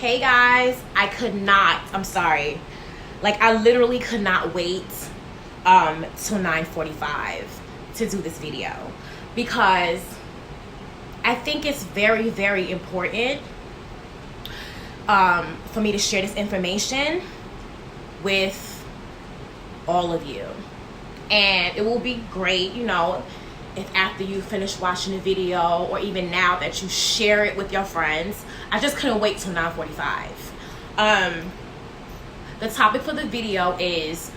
Hey guys, I'm sorry. Like, I literally could not wait till 9:45 to do this video, because I think it's very, very important for me to share this information with all of you. And it will be great, if after you finish watching the video, or even now, that you share it with your friends. I just couldn't wait till 9:45. The topic for the video is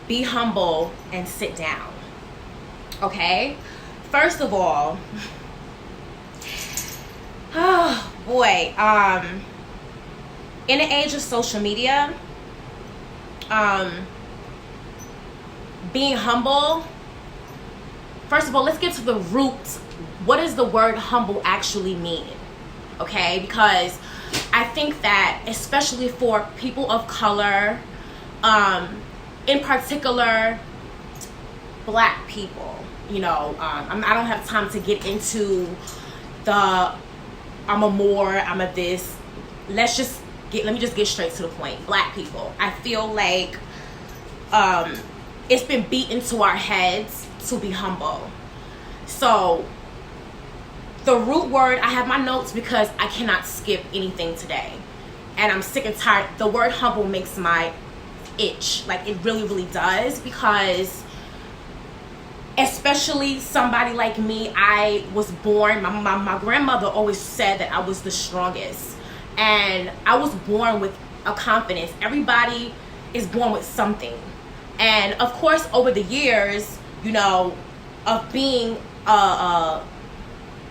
be humble and sit down. Okay? First of all, oh boy, in the age of social media, being humble, first of all, let's get to the root. What does the word humble actually mean? Okay, because I think that especially for people of color, in particular Black people, I don't have time to get into the I'm a more, I'm a this. Let me just get straight to the point. Black people, I feel like it's been beat into our heads to be humble. So the root word, I have my notes because I cannot skip anything today, and I'm sick and tired. The word humble makes my itch, like it really, really does, because especially somebody like me, I was born, my grandmother always said that I was the strongest, and I was born with a confidence. Everybody is born with something, and of course over the years, of being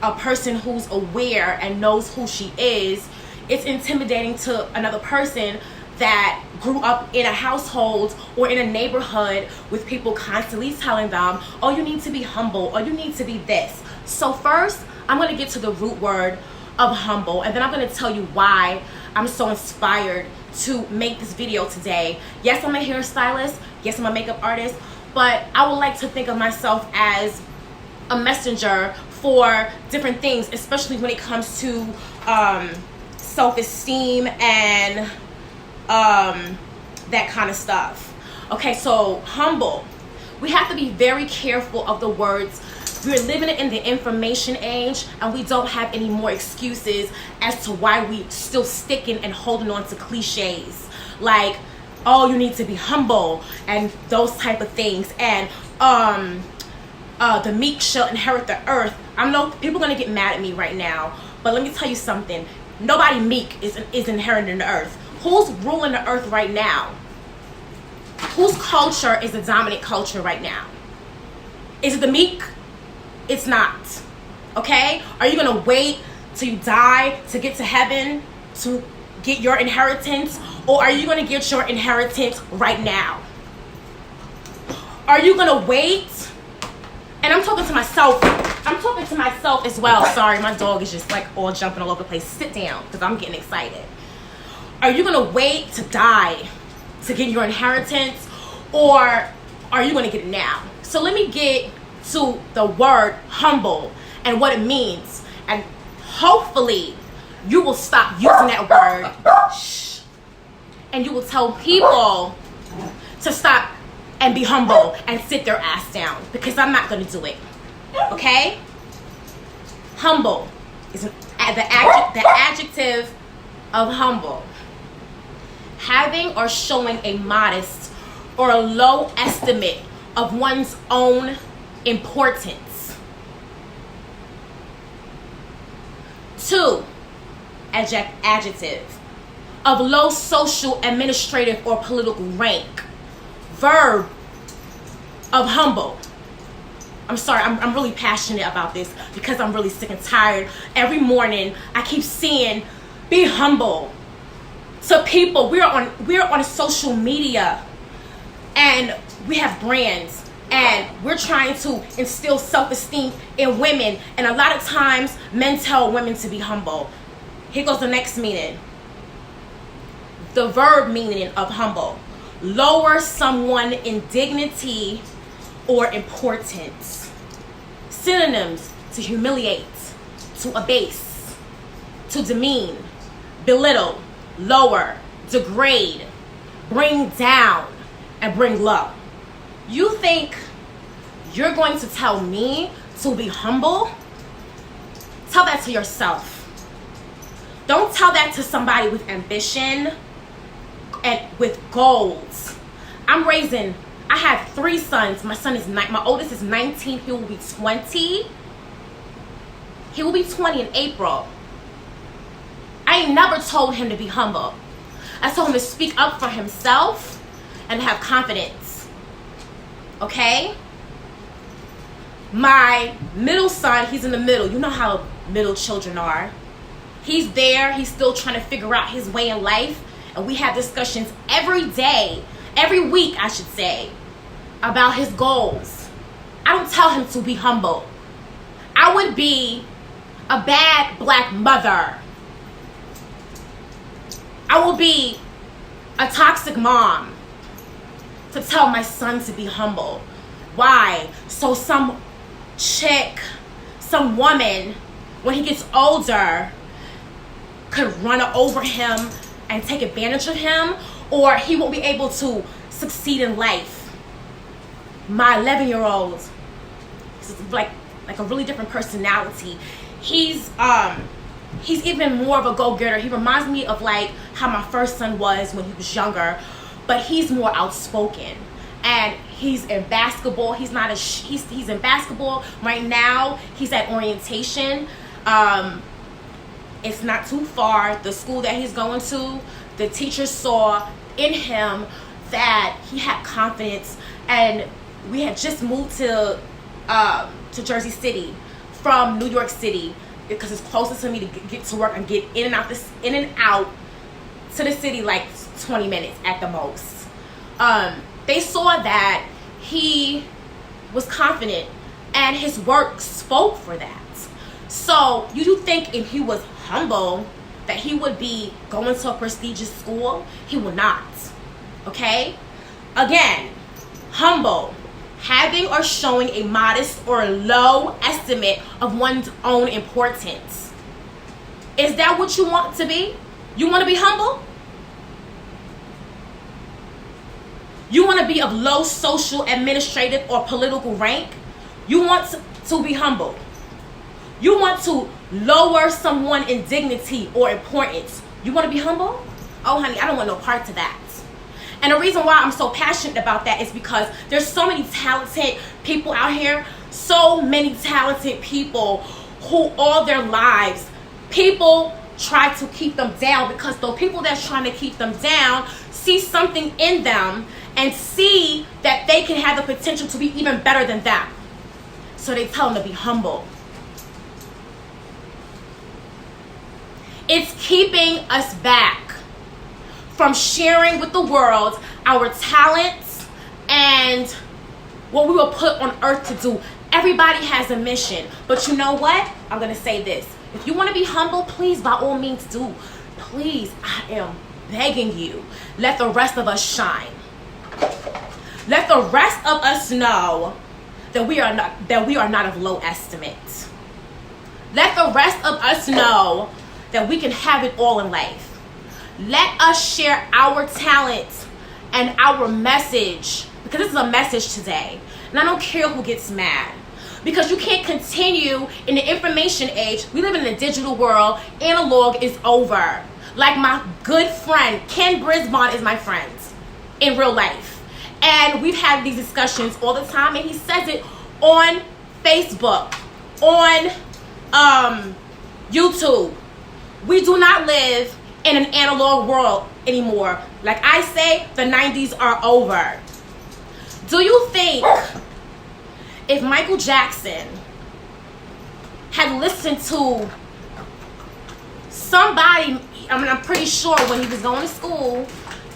a person who's aware and knows who she is, it's intimidating to another person that grew up in a household or in a neighborhood with people constantly telling them, oh, you need to be humble, or you need to be this. So first, I'm going to get to the root word of humble, and then I'm going to tell you why I'm so inspired to make this video today. Yes, I'm a hairstylist. Yes, I'm a makeup artist, but I would like to think of myself as a messenger for different things, especially when it comes to self-esteem and that kind of stuff. Okay, so humble. We have to be very careful of the words. We're living in the information age, and we don't have any more excuses as to why we still sticking and holding on to cliches like, oh, you need to be humble and those type of things, and the meek shall inherit the earth. I know people are gonna get mad at me right now, but let me tell you something. Nobody meek is inheriting the earth. Who's ruling the earth right now? Whose culture is the dominant culture right now? Is it the meek? It's not. Okay? Are you gonna wait till you die to get to heaven to get your inheritance, or are you gonna get your inheritance right now? Are you gonna wait? And I'm talking to myself. I'm talking to myself as well. Sorry, my dog is just like all jumping all over the place. Sit down, because I'm getting excited. Are you gonna wait to die to get your inheritance, or are you gonna get it now? So let me get to the word humble and what it means, and hopefully you will stop using that word. Shh. And you will tell people to stop and be humble and sit their ass down, because I'm not going to do it. Okay? Humble is the adjective of humble. Having or showing a modest or a low estimate of one's own importance. 2, adjective, of low social, administrative, or political rank. Verb, of humble. I'm sorry, I'm really passionate about this because I'm really sick and tired. Every morning I keep seeing be humble to people. We're on social media, and we have brands, and we're trying to instill self-esteem in women, and a lot of times men tell women to be humble. Here goes the next meaning. The verb meaning of humble: lower someone in dignity or importance. Synonyms: to humiliate, to abase, to demean, belittle, lower, degrade, bring down, and bring low. You think you're going to tell me to be humble? Tell that to yourself. Don't tell that to somebody with ambition and with goals. I have 3 sons. My oldest is 19. He will be 20. He will be 20 in April. I ain't never told him to be humble. I told him to speak up for himself and have confidence. Okay? My middle son, he's in the middle. You know how middle children are. He's there. He's still trying to figure out his way in life. And we have discussions every day, every week, I should say, about his goals. I don't tell him to be humble. I would be a bad black mother. I will be a toxic mom to tell my son to be humble. Why? So some chick, some woman, when he gets older, could run over him and take advantage of him, or he won't be able to succeed in life. My 11-year-old is like a really different personality. He's even more of a go-getter. He reminds me of like how my first son was when he was younger, but he's more outspoken. And he's in basketball. He's in basketball right now. He's at orientation. It's not too far. The school that he's going to, the teachers saw in him that he had confidence, and we had just moved to Jersey City from New York City because it's closer to me to get to work and get in and out to the city like 20 minutes at the most. They saw that he was confident and his work spoke for that. So you think if he was humble that he would be going to a prestigious school? He will not. Okay? Again, humble, having or showing a modest or low estimate of one's own importance. Is that what you want to be? You want to be humble? You want to be of low social, administrative, or political rank? You want to be humble. You want to lower someone in dignity or importance. You want to be humble? Oh, honey, I don't want no part to that. And the reason why I'm so passionate about that is because there's so many talented people out here, so many talented people who all their lives, people try to keep them down because those people that's trying to keep them down see something in them and see that they can have the potential to be even better than them. So they tell them to be humble. It's keeping us back from sharing with the world our talents and what we were put on earth to do. Everybody has a mission. But you know what? I'm going to say this. If you want to be humble, please, by all means, do. Please, I am begging you, let the rest of us shine. Let the rest of us know that we are not of low estimate. Let the rest of us know that we can have it all in life. Let us share our talents and our message, because this is a message today. And I don't care who gets mad, because you can't continue in the information age. We live in a digital world. Analog is over. Like my good friend, Ken Brisbane is my friend in real life. And we've had these discussions all the time, and he says it on Facebook, on YouTube. We do not live in an analog world anymore. Like I say, the 90s are over. Do you think if Michael Jackson had listened to somebody, I'm pretty sure when he was going to school,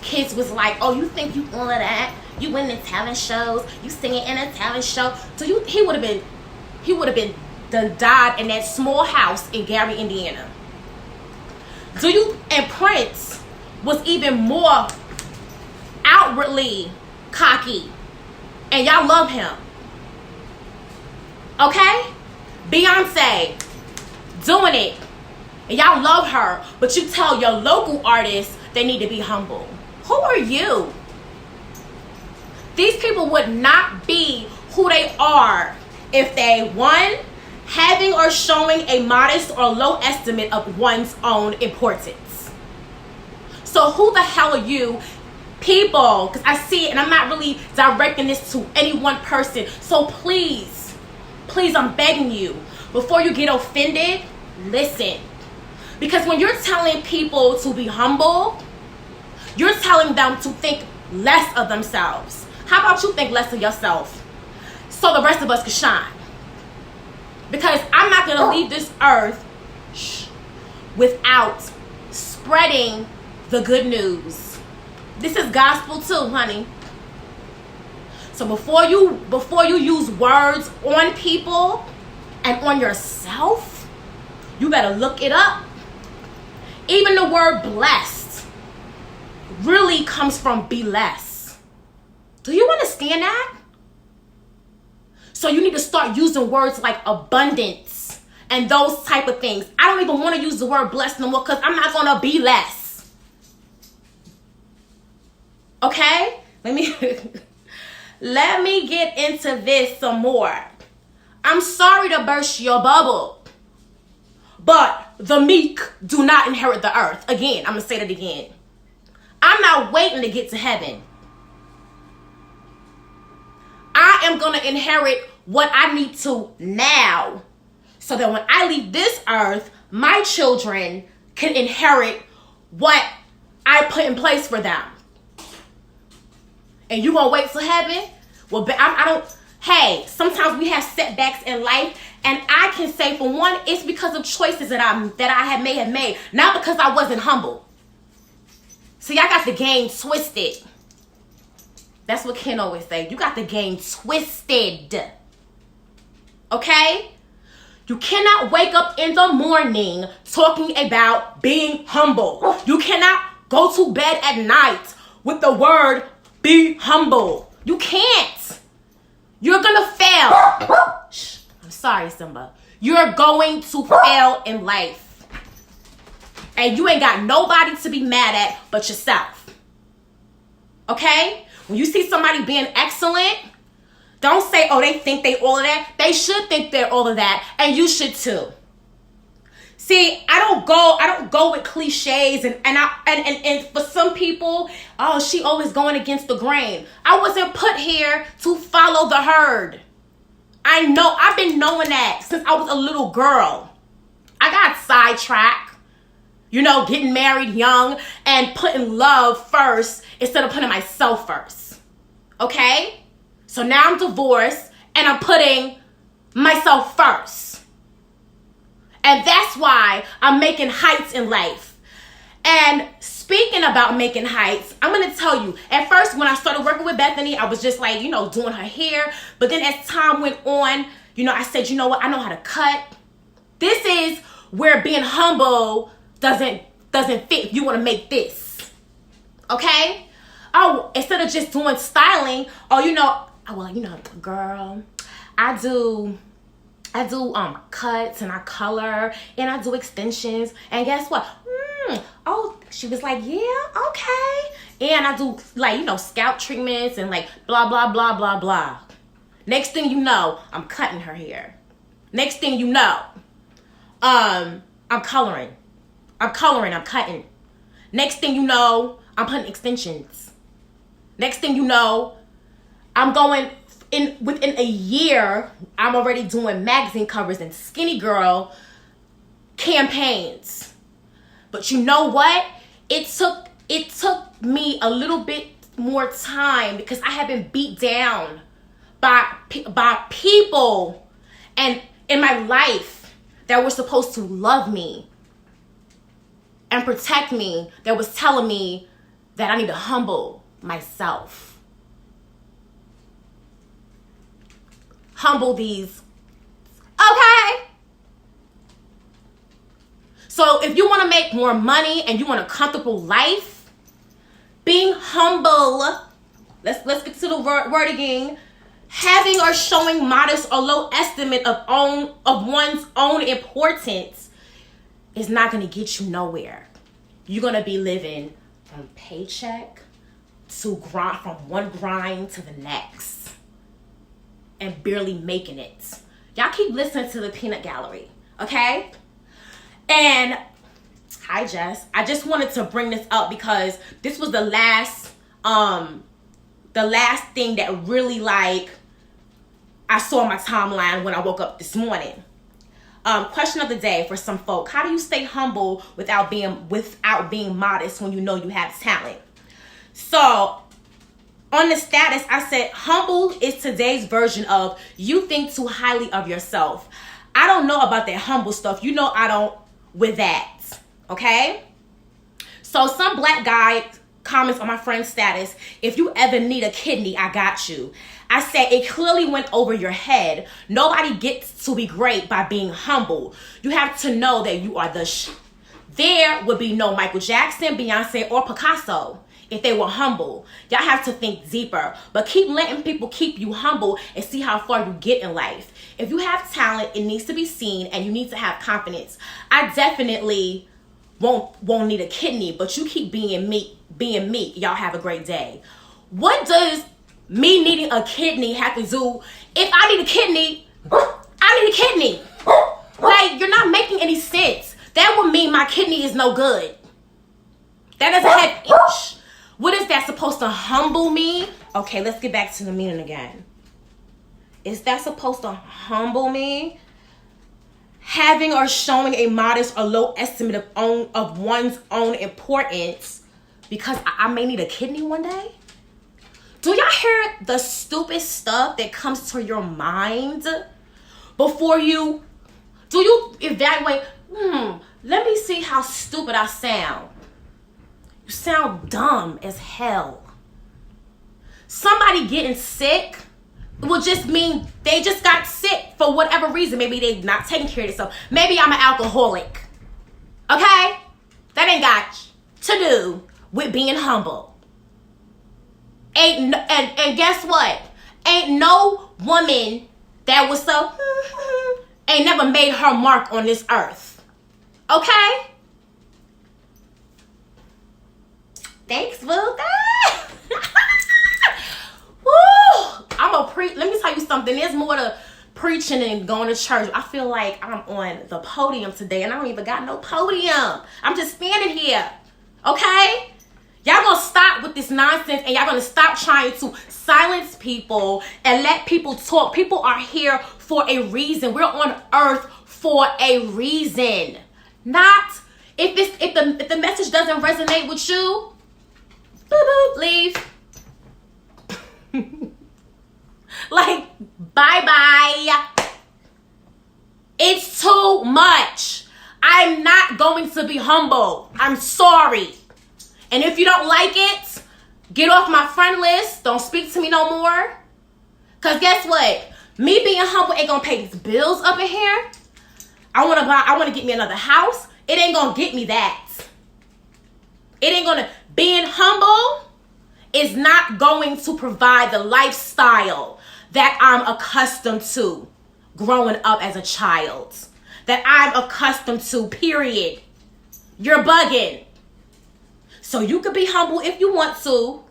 kids was like, oh, you think you all of that? You win in talent shows, you singing in a talent show. So he would have been died in that small house in Gary, Indiana. And Prince was even more outwardly cocky, and y'all love him. Okay? Beyonce doing it And y'all love her, but you tell your local artists they need to be humble. Who are you? These people would not be who they are if they, one, having or showing a modest or low estimate of one's own importance. So who the hell are you people? Because I see it, and I'm not really directing this to any one person. So please, I'm begging you, before you get offended, listen. Because when you're telling people to be humble, you're telling them to think less of themselves. How about you think less of yourself so the rest of us can shine? Because I'm not going to leave this earth without spreading the good news. This is gospel too, honey. So before you use words on people and on yourself, you better look it up. Even the word blessed really comes from be less. Do you understand that? So you need to start using words like abundance and those type of things. I don't even want to use the word blessed no more because I'm not going to be less. Okay? Let me get into this some more. I'm sorry to burst your bubble, but the meek do not inherit the earth. Again, I'm going to say that again. I'm not waiting to get to heaven. I am going to inherit what I need to now, so that when I leave this earth, my children can inherit what I put in place for them. And you gonna wait till heaven? Well, I don't. Hey, sometimes we have setbacks in life, and I can say, for one, it's because of choices that I may have made, not because I wasn't humble. See, I got the game twisted. That's what Ken always say. You got the game twisted. Okay? You cannot wake up in the morning talking about being humble. You cannot go to bed at night with the word be humble. You can't. You're gonna fail. Shh. I'm sorry, Simba. You're going to fail in life. And you ain't got nobody to be mad at but yourself. Okay? When you see somebody being excellent, don't say, oh, they think they all of that. They should think they're all of that, and you should too. See, I don't go with cliches and for some people, oh, she always going against the grain. I wasn't put here to follow the herd. I know, I've been knowing that since I was a little girl. I got sidetracked, getting married young and putting love first instead of putting myself first. Okay? So now I'm divorced and I'm putting myself first. And that's why I'm making heights in life. And speaking about making heights, I'm going to tell you, at first when I started working with Bethany, I was just like, doing her hair. But then as time went on, I said, you know what? I know how to cut. This is where being humble doesn't fit if you want to make this. Okay? Oh, instead of just doing styling, girl, I do cuts and I color and I do extensions. And guess what? She was like, yeah, okay. And I do scalp treatments and blah, blah, blah, blah, blah. Next thing you know, I'm cutting her hair. Next thing you know, I'm coloring. I'm cutting. Next thing you know, I'm putting extensions. Next thing you know, I'm going within a year, I'm already doing magazine covers and skinny girl campaigns. But you know what? It took me a little bit more time because I have been beat down by people and in my life that were supposed to love me and protect me, that was telling me that I need to humble myself. Humble these. Okay? So if you want to make more money and you want a comfortable life, being humble, let's get to the word again. Having or showing modest or low estimate of one's own importance is not going to get you nowhere. You're going to be living from paycheck to grind, from one grind to the next, and barely making it. Y'all keep listening to the Peanut Gallery, okay? And hi, Jess. I just wanted to bring this up because this was the last thing that really, like, I saw on my timeline when I woke up this morning. Question of the day for some folk: how do you stay humble without being modest when you know you have talent? So on the status, I said, humble is today's version of you think too highly of yourself. I don't know about that humble stuff. You know I don't with that. Okay? So some black guy comments on my friend's status: if you ever need a kidney, I got you. I said, it clearly went over your head. Nobody gets to be great by being humble. You have to know that you are There would be no Michael Jackson, Beyonce, or Picasso if they were humble. Y'all have to think deeper. But keep letting people keep you humble and see how far you get in life. If you have talent, it needs to be seen, and you need to have confidence. I definitely won't need a kidney, but you keep being me. Y'all have a great day. What does me needing a kidney have to do? If I need a kidney, I need a kidney. Like, you're not making any sense. That would mean my kidney is no good. That doesn't have. What is that supposed to humble me? Okay, let's get back to the meaning again. Is that supposed to humble me? Having or showing a modest or low estimate of one's own importance because I may need a kidney one day? Do y'all hear the stupid stuff that comes to your mind before do you evaluate, let me see how stupid I sound. You sound dumb as hell. Somebody getting sick will just mean they just got sick for whatever reason. Maybe they not taking care of themselves. Maybe I'm an alcoholic. Okay? That ain't got to do with being humble. And guess what? Ain't no woman that was so ain't never made her mark on this earth. Okay? Thanks, Boo. Woo! Let me tell you something. There's more to preaching and going to church. I feel like I'm on the podium today, and I don't even got no podium. I'm just standing here. Okay? Y'all gonna stop with this nonsense, and y'all gonna stop trying to silence people and let people talk. People are here for a reason. We're on earth for a reason. Not if the message doesn't resonate with you, boop, leave. Like, bye-bye. It's too much. I'm not going to be humble. I'm sorry. And if you don't like it, get off my friend list. Don't speak to me no more. Because guess what? Me being humble ain't gonna pay these bills up in here. I want to get me another house. It ain't gonna get me that. Being humble is not going to provide the lifestyle that I'm accustomed to growing up as a child. That I'm accustomed to, period. You're bugging. So you could be humble if you want to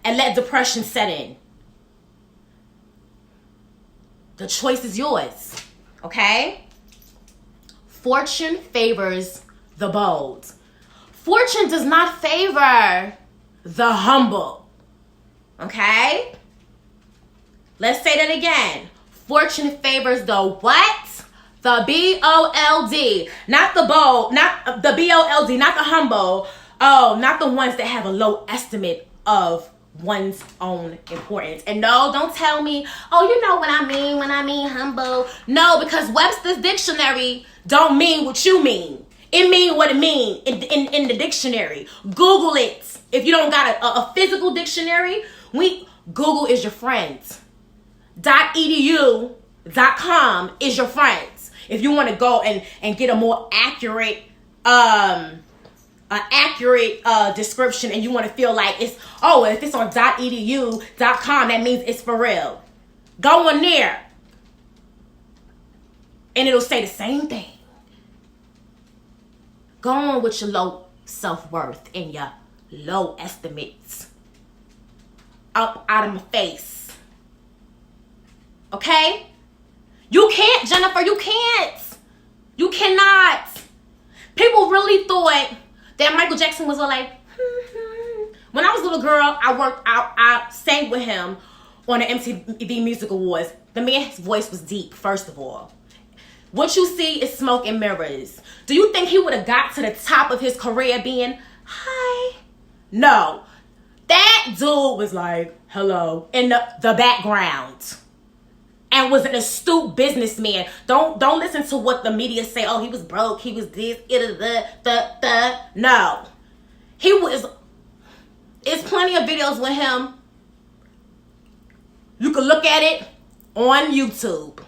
and let depression set in. The choice is yours. Okay? Fortune favors the bold. Fortune does not favor the humble. Okay? Let's say that again. Fortune favors the what? The B-O-L-D. Not the bold. Not the B-O-L-D. Not the humble. Oh, not the ones that have a low estimate of one's own importance. And no, don't tell me, oh, you know what I mean when I mean humble. No, because Webster's dictionary don't mean what you mean. It mean what it mean in the dictionary. Google it. If you don't got a physical dictionary, Google is your friend. .edu.com is your friends. If you want to go and get a more accurate description, and you want to feel like if it's on .edu.com, that means it's for real. Go on there and it'll say the same thing. Go on with your low self-worth and your low estimates. Up out of my face. Okay? You can't, Jennifer. You can't. You cannot. People really thought that Michael Jackson was like, When I was a little girl, I sang with him on the MTV Music Awards. The man's voice was deep, first of all. What you see is smoke and mirrors. Do you think he would have got to the top of his career being, hi? No. That dude was like, hello, in the background. And was an astute businessman. Don't listen to what the media say. Oh, he was broke. He was this. No. He was. It's plenty of videos with him. You can look at it on YouTube.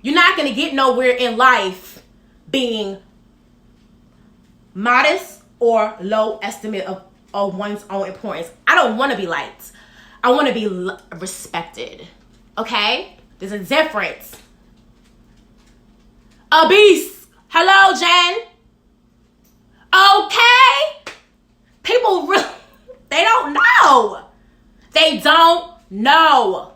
You're not going to get nowhere in life being modest or low estimate of one's own importance. I don't want to be liked. I want to be respected. Okay? There's a difference. A beast. Hello, Jen. Okay? People really, they don't know. They don't know.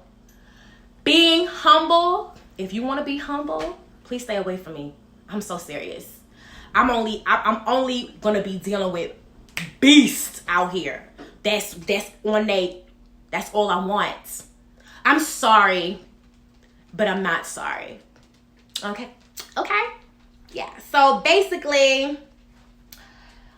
Being humble, if you want to be humble, please stay away from me. I'm so serious. I'm only gonna be dealing with beasts out here. That's all I want. I'm sorry, but I'm not sorry. Okay? Yeah. So basically,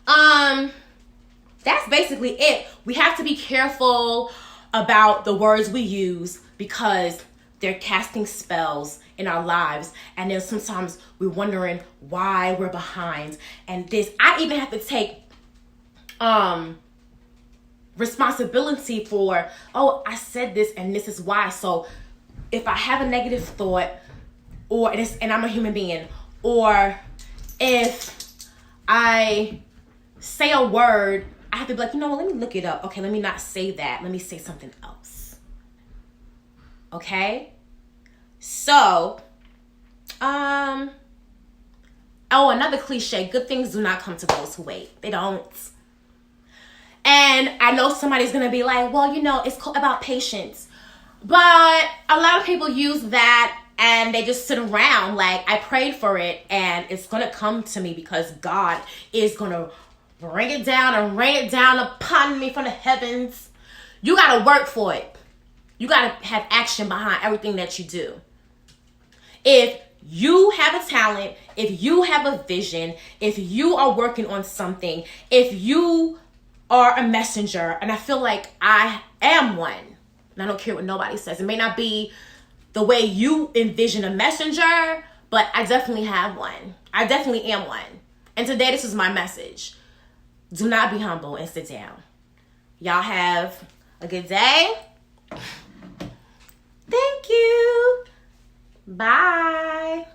that's basically it. We have to be careful about the words we use because they're casting spells in our lives. And then sometimes we're wondering why we're behind. And I even have to take responsibility for, I said this and this is why. So if I have a negative thought and I'm a human being, or if I say a word, I have to be like, you know what, let me look it up. Okay, let me not say that. Let me say something else. Okay? So, another cliche, good things do not come to those who wait. They don't. And I know somebody's going to be like, well, it's about patience. But a lot of people use that and they just sit around like, I prayed for it and it's going to come to me because God is going to bring it down and rain it down upon me from the heavens. You got to work for it. You got to have action behind everything that you do. If you have a talent, if you have a vision, if you are working on something, if you are a messenger, and I feel like I am one, and I don't care what nobody says. It may not be the way you envision a messenger, but I definitely have one. I definitely am one. And today, this is my message. Do not be humble and sit down. Y'all have a good day. Thank you. Bye.